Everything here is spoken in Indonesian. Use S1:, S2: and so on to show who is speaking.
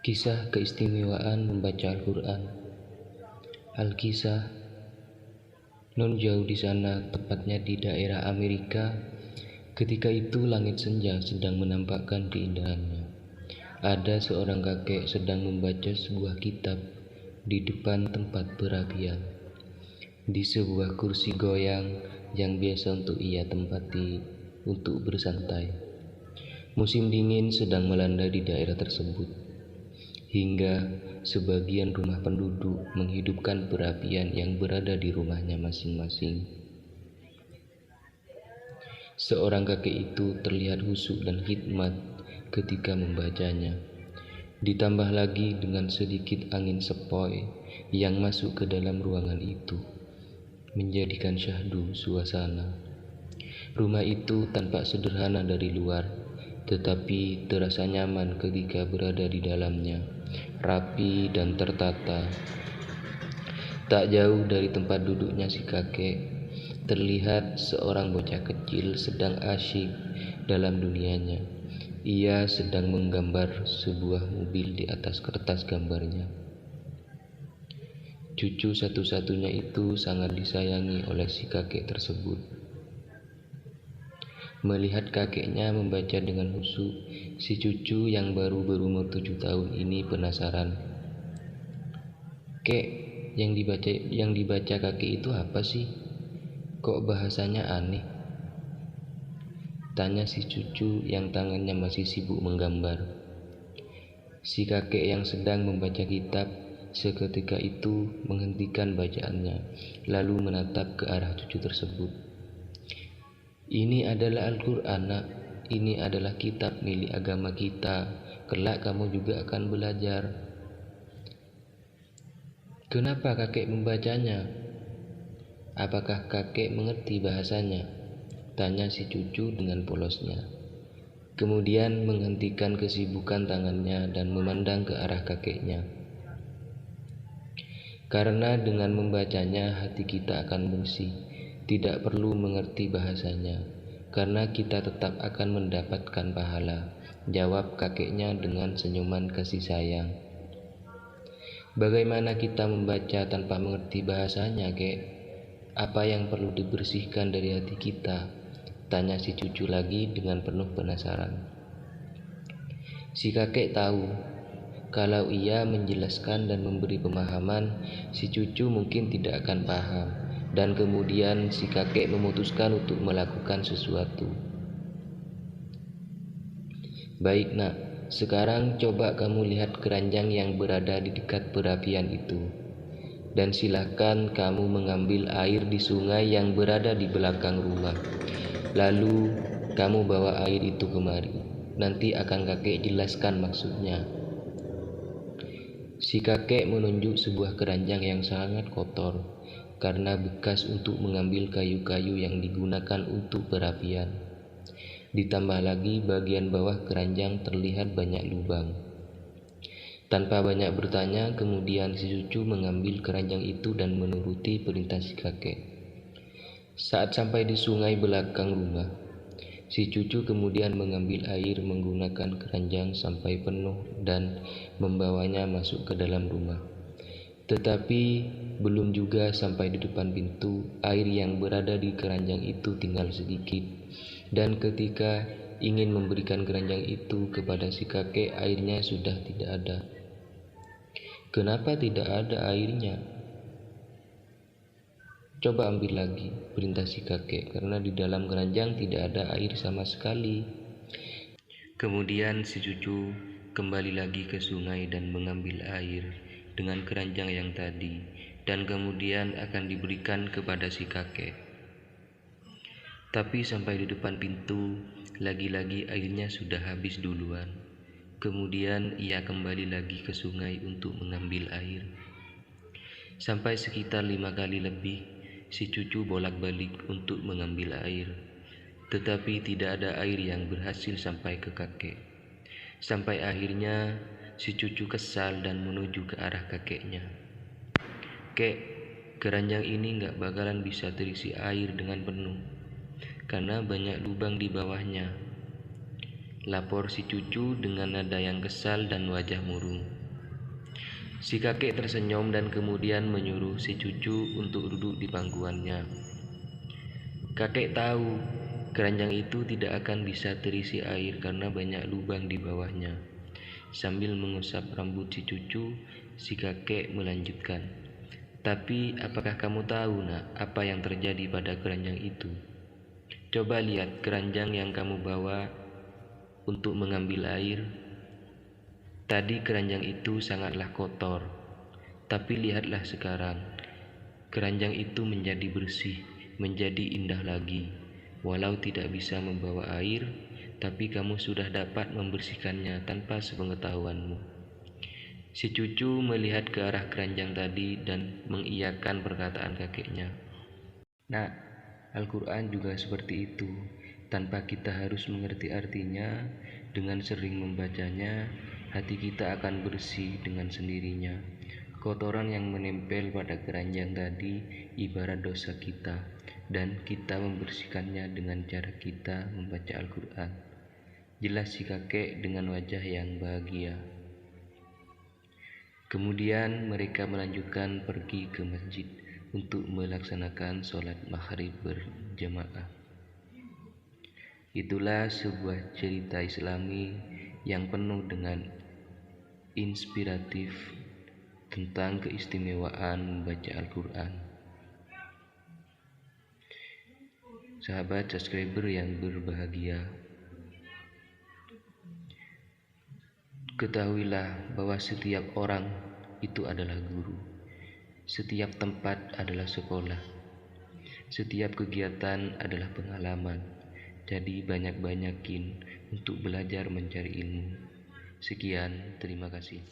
S1: Kisah keistimewaan membaca Al-Quran. Al-Kisah. Non jauh di sana, tepatnya di daerah Amerika, ketika itu langit senja sedang menampakkan keindahannya. Ada seorang kakek sedang membaca sebuah kitab di depan tempat perapian, di sebuah kursi goyang yang biasa untuk ia tempati untuk bersantai. Musim dingin sedang melanda di daerah tersebut, hingga sebagian rumah penduduk menghidupkan perapian yang berada di rumahnya masing-masing. Seorang kakek itu terlihat khusyuk dan hikmat ketika membacanya. Ditambah lagi dengan sedikit angin sepoi yang masuk ke dalam ruangan itu, menjadikan syahdu suasana. Rumah itu tampak sederhana dari luar, tetapi terasa nyaman ketika berada di dalamnya, rapi dan tertata. Tak jauh dari tempat duduknya si kakek, terlihat seorang bocah kecil sedang asyik dalam dunianya. Ia sedang menggambar sebuah mobil di atas kertas gambarnya. Cucu satu-satunya itu sangat disayangi oleh si kakek tersebut. Melihat kakeknya membaca dengan khusyuk, si cucu yang baru berumur 7 tahun ini penasaran. "Kek, yang dibaca kakek itu apa sih? Kok bahasanya aneh?" tanya si cucu yang tangannya masih sibuk menggambar. Si kakek yang sedang membaca kitab seketika itu menghentikan bacaannya, lalu menatap ke arah cucu tersebut. "Ini adalah Al-Quran, nak. Ini adalah kitab milik agama kita. Kelak kamu juga akan belajar." "Kenapa kakek membacanya? Apakah kakek mengerti bahasanya?" tanya si cucu dengan polosnya. Kemudian menghentikan kesibukan tangannya dan memandang ke arah kakeknya. "Karena dengan membacanya hati kita akan bersih. Tidak perlu mengerti bahasanya, karena kita tetap akan mendapatkan pahala," jawab kakeknya dengan senyuman kasih sayang. "Bagaimana kita membaca tanpa mengerti bahasanya, kek? Apa yang perlu dibersihkan dari hati kita?" tanya si cucu lagi dengan penuh penasaran. Si kakek tahu kalau ia menjelaskan dan memberi pemahaman, si cucu mungkin tidak akan paham, dan kemudian si kakek memutuskan untuk melakukan sesuatu. "Baik, nak. Sekarang coba kamu lihat keranjang yang berada di dekat perapian itu. Dan silakan kamu mengambil air di sungai yang berada di belakang rumah. Lalu kamu bawa air itu kemari. Nanti akan kakek jelaskan maksudnya." Si kakek menunjuk sebuah keranjang yang sangat kotor karena bekas untuk mengambil kayu-kayu yang digunakan untuk perapian. Ditambah lagi bagian bawah keranjang terlihat banyak lubang. Tanpa banyak bertanya, kemudian si cucu mengambil keranjang itu dan menuruti perintah si kakek. Saat sampai di sungai belakang rumah, si cucu kemudian mengambil air menggunakan keranjang sampai penuh dan membawanya masuk ke dalam rumah. Tetapi belum juga sampai di depan pintu, air yang berada di keranjang itu tinggal sedikit. Dan ketika ingin memberikan keranjang itu kepada si kakek, airnya sudah tidak ada. "Kenapa tidak ada airnya? Coba ambil lagi," perintah si kakek, "karena di dalam keranjang tidak ada air sama sekali." Kemudian si cucu kembali lagi ke sungai dan mengambil air dengan keranjang yang tadi, dan kemudian akan diberikan kepada si kakek. Tapi sampai di depan pintu, lagi-lagi airnya sudah habis duluan. Kemudian ia kembali lagi ke sungai untuk mengambil air. Sampai sekitar 5 kali lebih, si cucu bolak-balik untuk mengambil air, tetapi tidak ada air yang berhasil sampai ke kakek. Sampai akhirnya si cucu kesal dan menuju ke arah kakeknya. "Kek, keranjang ini gak bakalan bisa terisi air dengan penuh, karena banyak lubang di bawahnya. lapor si cucu dengan nada yang kesal dan wajah murung. Si kakek tersenyum dan kemudian menyuruh si cucu untuk duduk di pangkuannya. Kakek tahu keranjang itu tidak akan bisa terisi air karena banyak lubang di bawahnya. Sambil mengusap rambut si cucu, si kakek melanjutkan, "Tapi apakah kamu tahu, nak, apa yang terjadi pada keranjang itu? Coba lihat keranjang yang kamu bawa untuk mengambil air. Tadi keranjang itu sangatlah kotor, tapi lihatlah sekarang. Keranjang itu menjadi bersih, menjadi indah lagi. Walau tidak bisa membawa air, tapi kamu sudah dapat membersihkannya tanpa sepengetahuanmu." Si cucu melihat ke arah keranjang tadi dan mengiyakan perkataan kakeknya. "Nak, Al-Quran juga seperti itu. Tanpa kita harus mengerti artinya, dengan sering membacanya, hati kita akan bersih dengan sendirinya. Kotoran yang menempel pada keranjang tadi ibarat dosa kita, dan kita membersihkannya dengan cara kita membaca Al-Quran." Jelas si kakek dengan wajah yang bahagia. Kemudian mereka melanjutkan pergi ke masjid untuk melaksanakan sholat maghrib berjamaah. Itulah sebuah cerita Islami yang penuh dengan inspiratif tentang keistimewaan membaca Al-Quran. Sahabat subscriber yang berbahagia, ketahuilah bahwa setiap orang itu adalah guru, setiap tempat adalah sekolah, setiap kegiatan adalah pengalaman. Jadi banyak-banyakin untuk belajar mencari ilmu. Sekian, terima kasih.